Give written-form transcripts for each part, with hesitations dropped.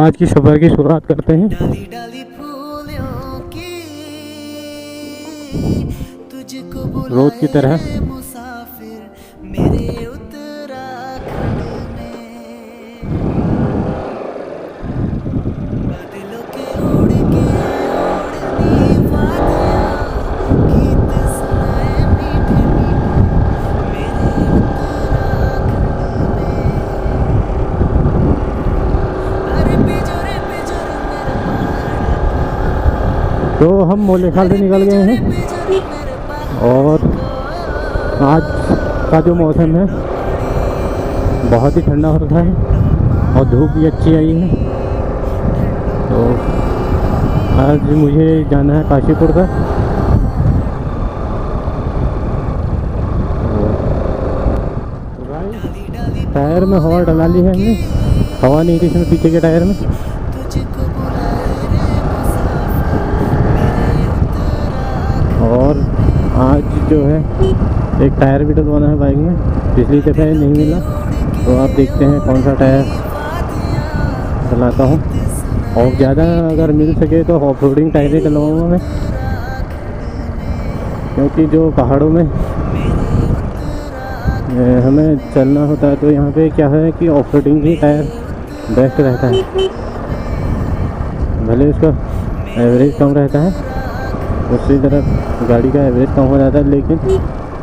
आज की सफ़र की शुरुआत करते हैं। डाली डाली फूलों की तुझको रोज की तरह बुलाए मुसाफिर मेरे उत्तराखंड में। बादलों के उड़ के उड़नी वादियाँ गीत सुनाए मीठे मीठे मेरे उत्तराखंड में। अरे पिजोरे पिजोरे मेरे पहाड़ तो हम मोलेखाल से निकल गए हैं पिजोरे मेरे पहाड़ और आज का जो मौसम है बहुत ही ठंडा हो रहा है और धूप भी अच्छी आई है। तो आज मुझे जाना है काशीपुर का। टायर में हवा डला ली है हमने, हवा नहीं थी इसमें पीछे के टायर में। तुझको बुलाए रे मुसाफिर मेरे उत्तराखंड। और आज जो है एक टायर भी डलवाना है बाइक में, पिछली दफ़े नहीं मिला तो आप देखते हैं कौन सा टायर डलाता हूँ। और ज़्यादा अगर मिल सके तो ऑफ रोडिंग टायर ही डलवाऊँगा मैं, क्योंकि जो पहाड़ों में हमें चलना होता है तो यहाँ पे क्या है कि ऑफ रोडिंग ही टायर बेस्ट रहता है। भले उसका एवरेज कम रहता है, उसकी तरफ गाड़ी का एवरेज कम हो जाता है, लेकिन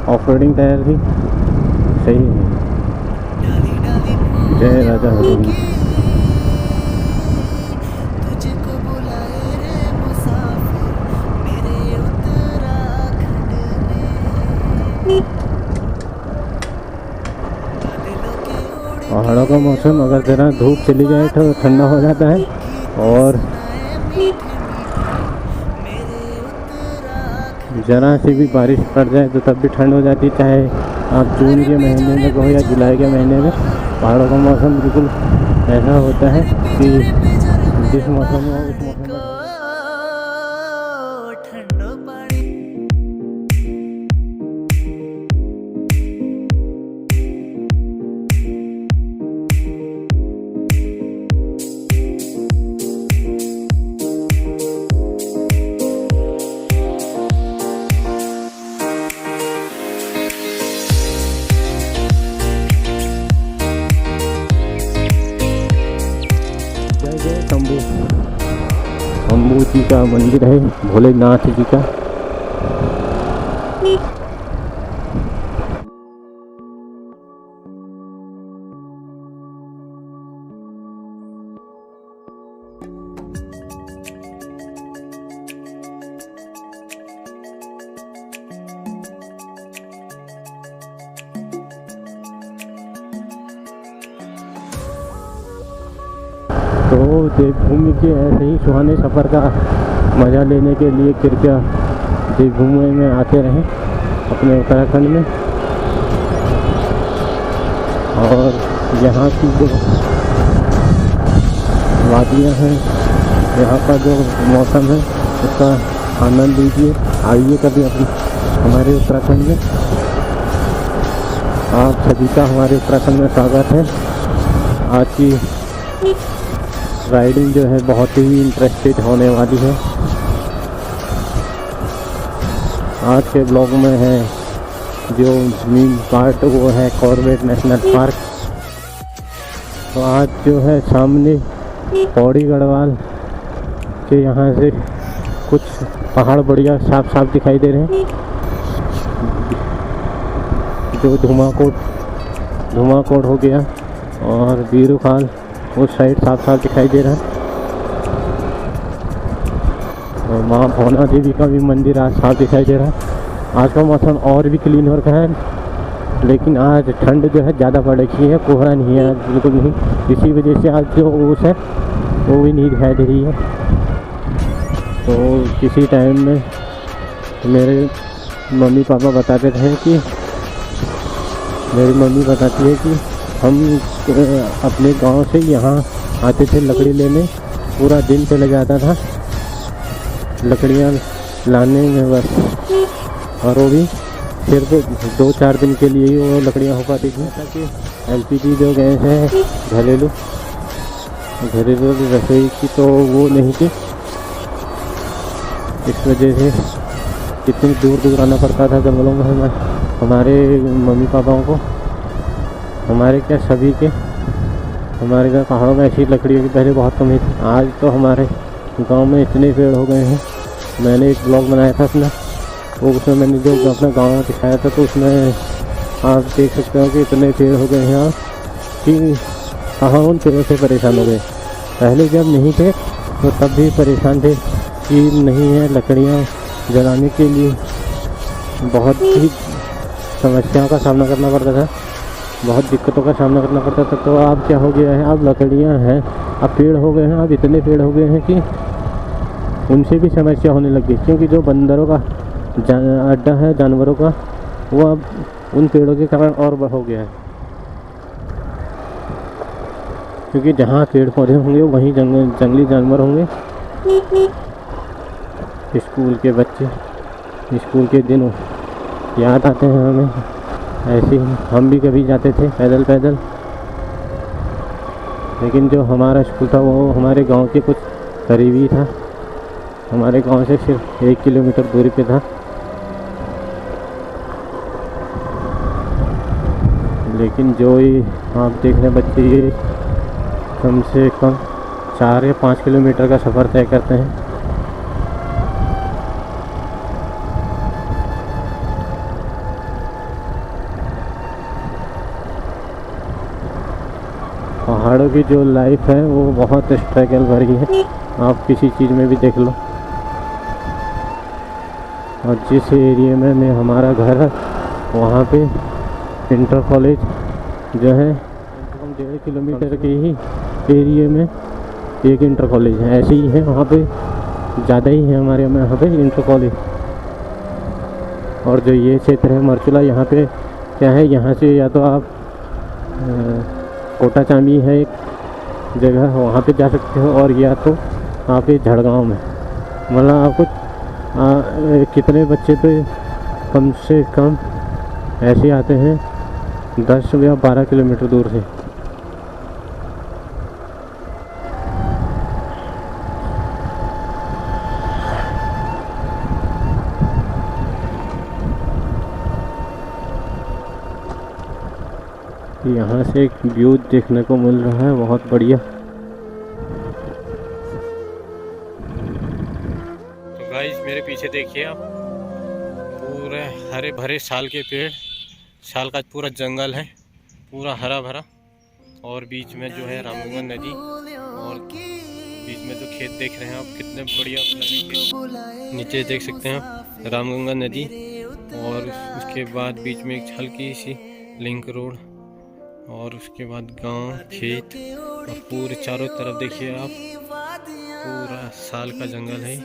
ऑफ रोडिंग टायर ही सही है। जय राजा हरिंद। तुझको बुलाए रे मुसाफिर मेरे उत्तराखंड में। बादलों के उड़ पहाड़ों का मौसम अगर ज़रा धूप चली जाए तो ठंडा हो जाता है, और सुनाए मीठे मीठे मेरे उत्तराखंड। ज़रा सी भी बारिश पड़ जाए तो तब भी ठंड हो जाती है, चाहे आप जून के महीने में हो या जुलाई के महीने में। पहाड़ों का मौसम बिल्कुल ऐसा होता है कि जिस मौसम में हो उस मौसम में ठंडो पानी जय जय शंभू। शंभू जी का मंदिर है, भोलेनाथ जी का। तो देवभूमि के ऐसे ही सुहाने सफ़र का मज़ा लेने के लिए कृपया देवभूमि में आते रहें अपने उत्तराखंड में। और यहाँ की जो वादियाँ हैं, यहाँ का जो मौसम है उसका आनंद लीजिए। आइए कभी हमारे उत्तराखंड में। आप सभी का हमारे उत्तराखंड में स्वागत है। आज की राइडिंग जो है बहुत ही इंटरेस्टेड होने वाली है। आज के ब्लॉग में है जो मेन पार्ट, वो है कॉर्बेट नेशनल पार्क। तो आज जो है सामने पौड़ी गढ़वाल के यहाँ से कुछ पहाड़ बढ़िया साफ साफ दिखाई दे रहे हैं। जो धुमाकोट हो गया और बीरूखाल उस साइड साफ साफ दिखाई दे रहा है। और माँ भौना देवी का भी मंदिर आज साफ दिखाई दे रहा है। आज का मौसम और भी क्लीन हो रखा है, लेकिन आज ठंड जो है ज़्यादा बढ़ रही है, कोहरा नहीं है आज बिल्कुल नहीं। इसी वजह से आज जो ओस है वो भी नहीं दिखाई दे रही है। तो किसी टाइम में मेरे मम्मी पापा बताते थे कि मेरी मम्मी बताती है कि हम अपने गांव से यहाँ आते थे लकड़ी लेने, पूरा दिन चला जाता था लकड़ियाँ लाने में बस, और वो भी सिर्फ 2-4 दिन के लिए ही वो लकड़ियाँ हो पाती थी। ताकि LPG जो गैस है घरेलू, घरेलू रसोई की तो वो नहीं थी, इस वजह से कितनी दूर दूर आना पड़ता था जंगलों में हमारे मम्मी पापाओं को। हमारे क्या सभी के, हमारे घर पहाड़ों में ऐसी लकड़ियों की पहले बहुत कमी थी। आज तो हमारे गांव में इतने पेड़ हो गए हैं। मैंने एक ब्लॉग बनाया था अपना, वो उसमें मैंने जो अपना गाँव दिखाया था, तो उसमें आप देख सकते हो कि इतने पेड़ हो गए हैं कि कहाँ उन पेड़ों से परेशान हो गए। पहले जब नहीं थे तो तब भी परेशान थे कि नहीं है लकड़ियाँ जलाने के लिए, बहुत ही समस्याओं का सामना करना पड़ता था, बहुत दिक्कतों का सामना करना पड़ता था। तो अब क्या हो गया है, अब लकड़ियाँ हैं, अब पेड़ हो गए हैं, अब इतने पेड़ हो गए हैं कि उनसे भी समस्या होने लग गई, क्योंकि जो बंदरों का अड्डा है जानवरों का, वो अब उन पेड़ों के कारण और हो गया है। क्योंकि जहाँ पेड़ पौधे होंगे वहीं जंगली जानवर होंगे। स्कूल के बच्चे, स्कूल के दिनों याद आते हैं हमें। ऐसे ही हम भी कभी जाते थे पैदल पैदल, लेकिन जो हमारा स्कूल था वो हमारे गांव के कुछ करीबी था, हमारे गांव से सिर्फ 1 किलोमीटर दूरी पे था। लेकिन जो ये आप देख रहे हैं बच्चे, ये कम से कम 4 या 5 किलोमीटर का सफ़र तय करते हैं। पहाड़ों की जो लाइफ है वो बहुत स्ट्रगल भरी है, आप किसी चीज़ में भी देख लो। और जिस एरिया में हमारा घर है वहाँ पे इंटर कॉलेज जो है, कम 1.5 किलोमीटर के ही एरिया में एक इंटर कॉलेज है। ऐसे ही है वहाँ पे, ज़्यादा ही है हमारे यहाँ पे इंटर कॉलेज। और जो ये क्षेत्र है मरचुला, यहाँ पे क्या है, यहाँ से या तो आप कोटा चामी है एक जगह, वहाँ पे जा सकते हो, और या तो आप ये झड़गांव में, मतलब आपको कितने बच्चे तो कम से कम ऐसे आते हैं 10 या 12 किलोमीटर दूर से। यहाँ से एक व्यू देखने को मिल रहा है बहुत बढ़िया। तो गाइस मेरे पीछे देखिए आप, पूरे हरे भरे साल के पेड़, साल का पूरा जंगल है, पूरा हरा भरा। और बीच में जो है रामगंगा नदी, और बीच में जो खेत देख रहे हैं आप कितने बढ़िया, नीचे देख सकते हैं रामगंगा नदी, और उसके बाद बीच में एक हल्की सी लिंक रोड, और उसके बाद गांव, खेत, और पूरे चारों तरफ देखिए आप, पूरा साल का जंगल है।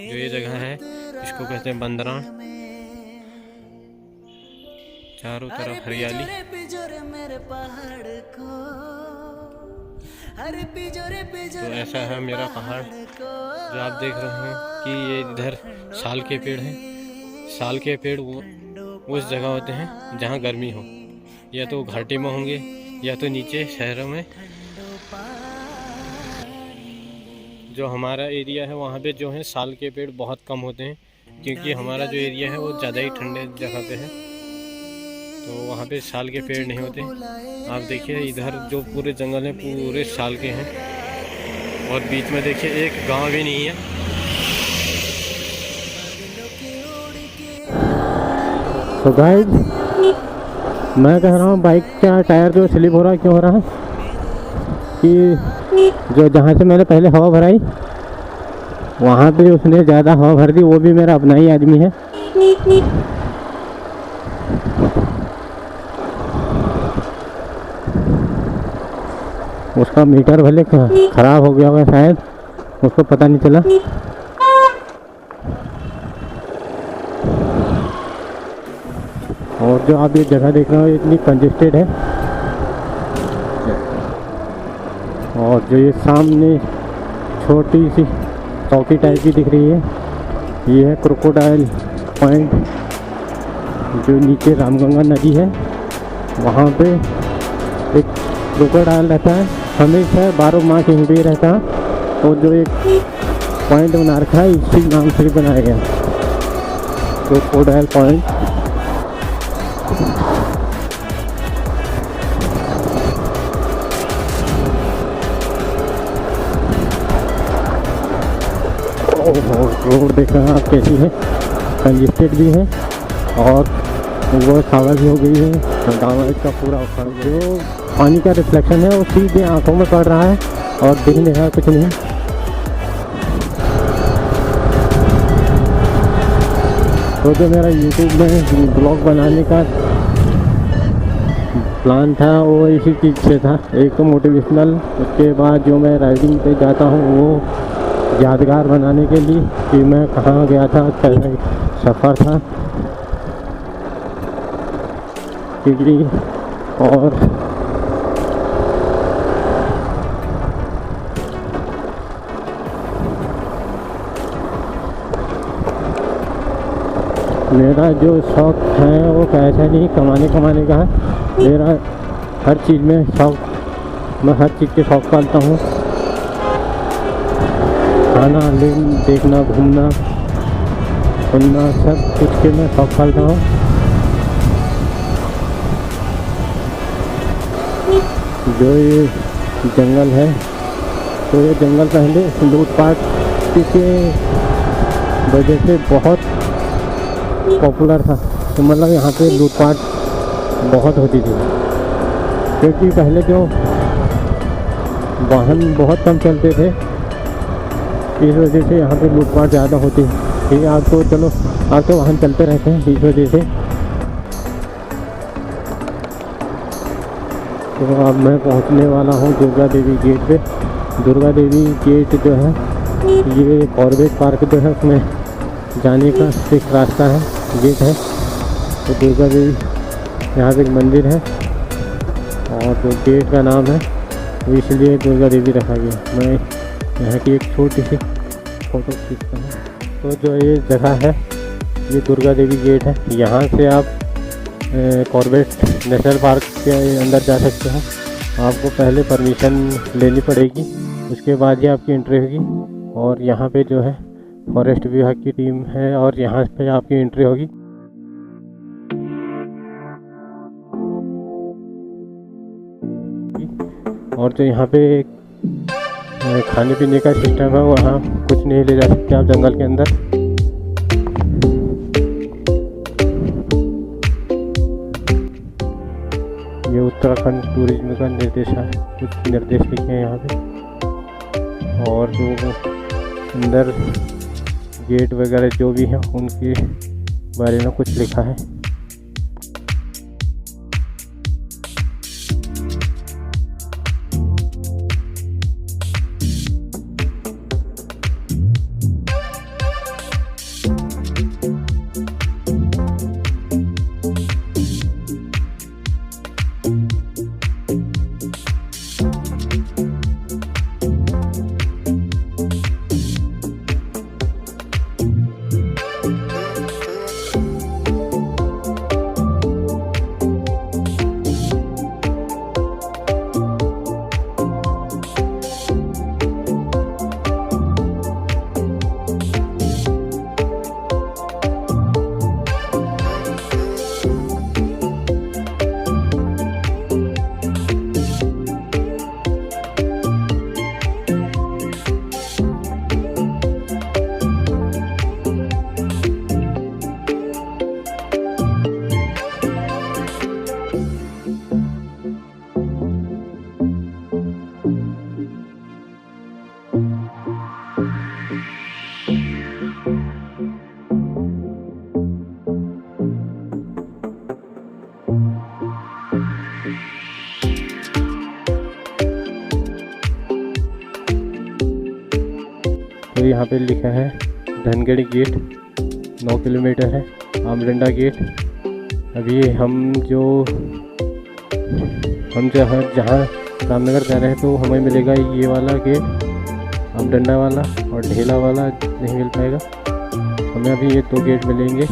जो ये जगह है इसको कहते हैं बंदरान, चारों तरफ हरियाली। तो ऐसा है मेरा पहाड़ जो आप देख रहे हैं कि ये इधर साल के पेड़ हैं। साल के पेड़ वो उस जगह होते हैं जहाँ गर्मी हो, या तो घाटी में होंगे या तो नीचे शहरों में। जो हमारा एरिया है वहाँ पे जो है साल के पेड़ बहुत कम होते हैं, क्योंकि हमारा जो एरिया है वो ज़्यादा ही ठंडे जगह पे है, तो वहाँ पे साल के पेड़ नहीं होते। आप देखिए इधर जो पूरे जंगल हैं पूरे साल के हैं, और बीच में देखिए एक गांव भी नहीं है। तो गाइस मैं कह रहा हूँ बाइक का टायर जो स्लिप हो रहा है, क्यों हो रहा है कि जो जहाँ से मैंने पहले हवा भराई वहाँ पे उसने ज़्यादा हवा भर दी, वो भी मेरा अपना ही आदमी है। उसका मीटर भले ख़राब हो गया होगा शायद, उसको पता नहीं चला। और जो आप ये जगह देख रहे हो इतनी कंजेस्टेड है, और जो ये सामने छोटी सी चौकी टाइप की दिख रही है, ये है क्रोकोडाइल पॉइंट, जो नीचे रामगंगा नदी है। वहाँ पे एक क्रोकोडाइल रहता है, हमेशा 12 माह हिंदी रहता है। और जो एक पॉइंट बना रखा है इसी नाम से बनाया गया क्रोकोडाइल पॉइंट। रोड देख रहे हैं आप कैसी है, कंजेस्टेड भी है और वो हवा भी हो गई है, गाँव का पूरा उखड़ गया। जो पानी का रिफ्लेक्शन है वो सीधे आंखों में पड़ रहा है और दिख नहीं रहा कुछ नहीं। तो जो मेरा YouTube में ब्लॉग बनाने का प्लान था वो इसी चीज़ से था, एक तो मोटिवेशनल, उसके बाद जो मैं राइडिंग पे जाता हूँ वो यादगार बनाने के लिए कि मैं कहाँ गया था, कैसा सफ़र था। क्योंकि और मेरा जो शौक़ है वो कैसा नहीं कमाने का है, मेरा हर चीज़ में शौक़, मैं हर चीज़ के शौक़ पालता हूँ। खाना, देखना, घूमना, सुनना, सब कुछ के मैं शौक़ पालता हूँ। जो ये जंगल है तो ये जंगल पहले लूटपाट के वजह से बहुत पॉपुलर था, तो मतलब यहाँ पे लूटपाट बहुत होती थी। क्योंकि पहले जो वाहन बहुत कम चलते थे, इस वजह से यहाँ पे लूटपाट ज़्यादा होती है। ठीक है, आप तो चलो आप तो वाहन चलते रहते हैं इस वजह से। तो अब मैं पहुँचने वाला हूँ दुर्गा देवी गेट पे। दुर्गा देवी गेट जो है ये कॉर्बेट पार्क जो है उसमें जाने का एक रास्ता है, गेट है। तो दुर्गा देवी यहाँ पे एक मंदिर है और जो गेट का नाम है वो इसलिए दुर्गा देवी रखा गया। मैं यहाँ की एक छोटी सी फ़ोटो खींचता हूँ। तो जो ये जगह है ये दुर्गा देवी गेट है, यहाँ से आप कॉर्बेट नेशनल पार्क के अंदर जा सकते हैं। आपको पहले परमिशन लेनी पड़ेगी, उसके बाद ही आपकी एंट्री होगी। और यहाँ पे जो है फॉरेस्ट विभाग की टीम है और यहाँ पे आपकी एंट्री होगी। और जो यहाँ पे खाने पीने का सिस्टम है वहाँ कुछ नहीं ले जा सकते आप जंगल के अंदर। ये उत्तराखंड टूरिज्म का निर्देश है, कुछ निर्देश लिखे हैं यहाँ पे। और जो अंदर गेट वगैरह जो भी हैं उनके बारे में कुछ लिखा है। तो यहाँ पे लिखा है धनगढ़ी गेट 9 किलोमीटर है, आमडंडा गेट। अभी हम जहाँ रामनगर जा रहे हैं तो हमें मिलेगा ये वाला गेट, आमडंडा वाला, और ढेला वाला नहीं मिल पाएगा हमें। अभी ये 2 गेट मिलेंगे,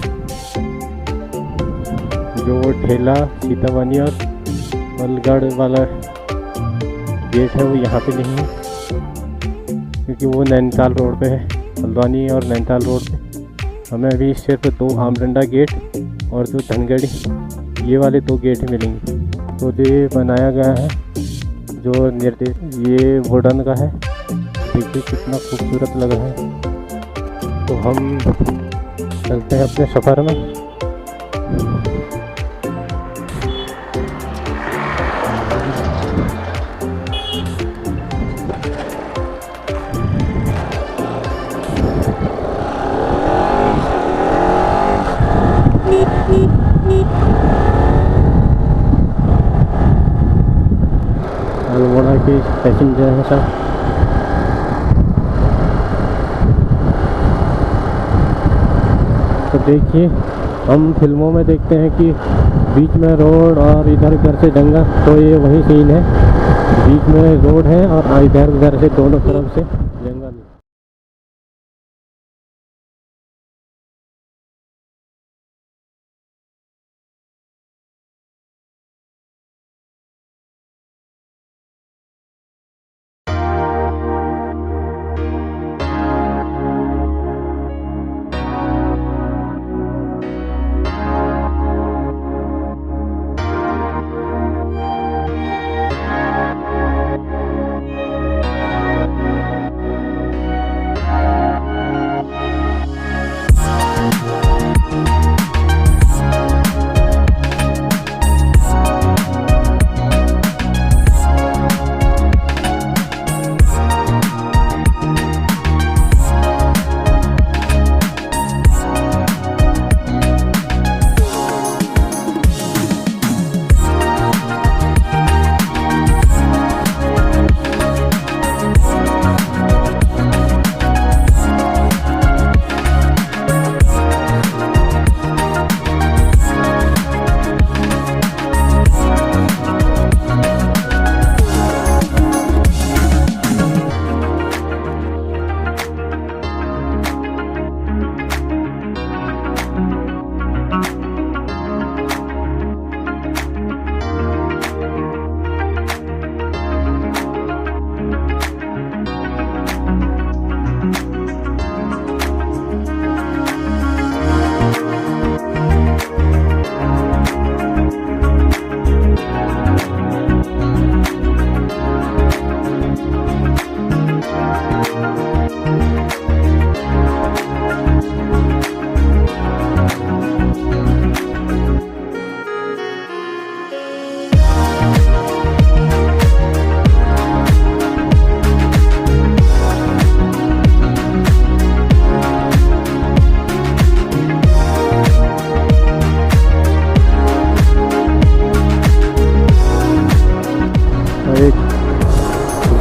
जो ढेला, सीतावानी और बलगढ़ वाला गेट है वो यहाँ पे नहीं है, क्योंकि वो नैनीताल रोड पे है, हल्द्वानी और नैनीताल रोड पे। हमें अभी सिर्फ 2 आमडंडा गेट और 2 धनगढ़ी, ये वाले 2 गेट ही मिलेंगे। तो ये बनाया गया है जो निर्देश, ये वुडन का है, देखिए कितना खूबसूरत लग रहा है। तो हम चलते हैं अपने सफ़र में। अल्मोड़ा के पैसेंजर हैं सब। तो देखिए, हम फिल्मों में देखते हैं कि बीच में रोड और इधर उधर से जंगल, तो ये वही सीन है, बीच में रोड है और इधर उधर से दोनों तरफ से जंगल।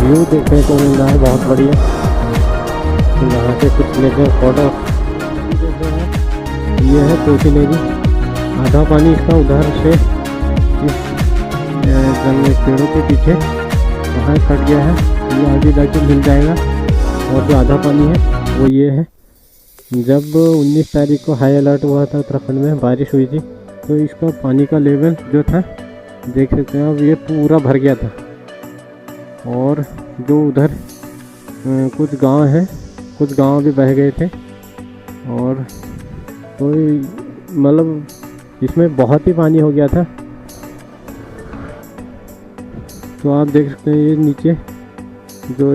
व्यू देखने को मिल रहा है बहुत बढ़िया। यहाँ से कुछ लेते हैं फोटो। ये है कोसी नदी, आधा पानी इसका उधर से इस पेड़ों के पीछे वहाँ कट गया है, ये आगे जाके मिल जाएगा। और जो आधा पानी है वो ये है। जब 19 तारीख को हाई अलर्ट हुआ था उत्तराखंड में, बारिश हुई थी, तो इसका पानी का लेवल जो था देख सकते हैं अब, ये पूरा भर गया था। और जो उधर कुछ गांव हैं, कुछ गांव भी बह गए थे। और तो मतलब इसमें बहुत ही पानी हो गया था। तो आप देख सकते हैं ये नीचे जो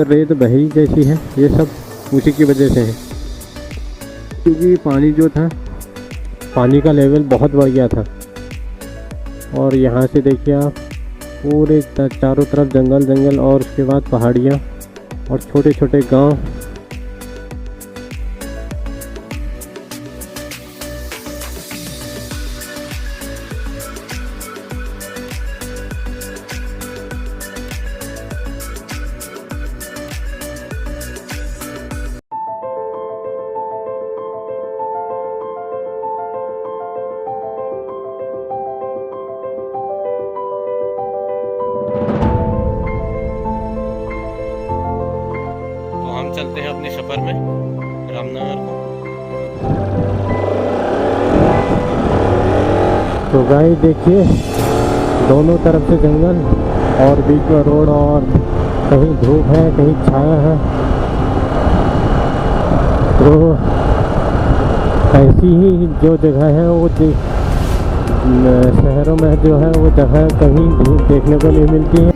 रेत बहरी जैसी है, ये सब उसी की वजह से है, क्योंकि पानी जो था, पानी का लेवल बहुत बढ़ गया था। और यहाँ से देखिए आप, पूरे चारों तरफ जंगल जंगल और उसके बाद पहाड़ियाँ और छोटे छोटे गांव। चलते हैं अपने सफर में रामनगर को। तो गाइस देखिए, दोनों तरफ से जंगल और बीच में रोड, और कहीं धूप है कहीं छाया है। तो ऐसी ही जो जगह है वो शहरों में जो है वो जगह कहीं देखने को नहीं मिलती है।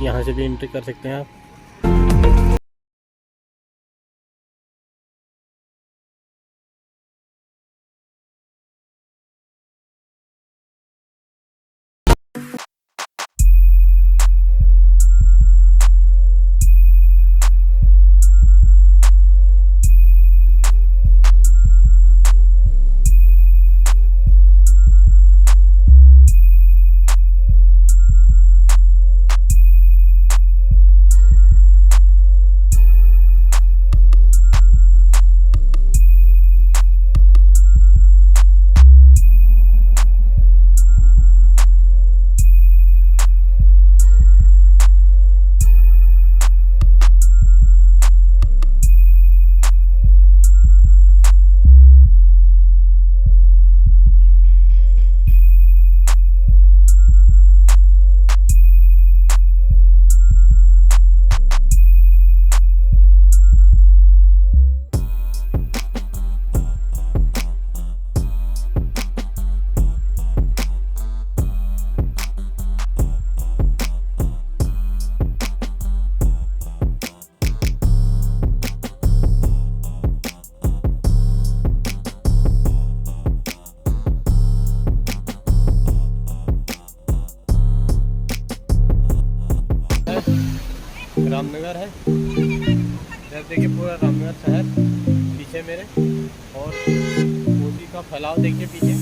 यहाँ से भी एंट्री कर सकते हैं आप। रामनगर है, इधर देखिए पूरा रामनगर शहर पीछे मेरे, और कोसी का फैलाव देखिए पीछे।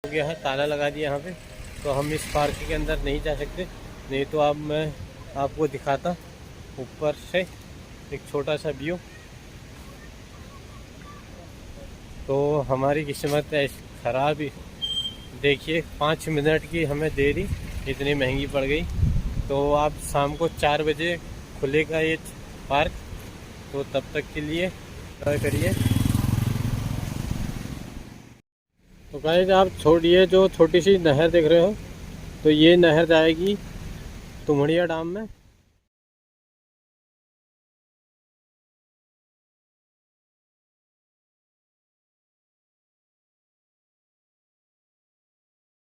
हो गया है, ताला लगा दिया यहाँ पे, तो हम इस पार्क के अंदर नहीं जा सकते। नहीं तो अब मैं आपको दिखाता ऊपर से एक छोटा सा व्यू। तो हमारी किस्मत ऐसी ख़राब ही, देखिए 5 मिनट की हमें देरी इतनी महंगी पड़ गई। तो आप शाम को 4 बजे खुलेगा ये पार्क, तो तब तक के लिए ट्राई करिए। तो गाइस आप छोड़िए, जो छोटी सी नहर देख रहे हो, तो ये नहर जाएगी तुमड़िया डैम में।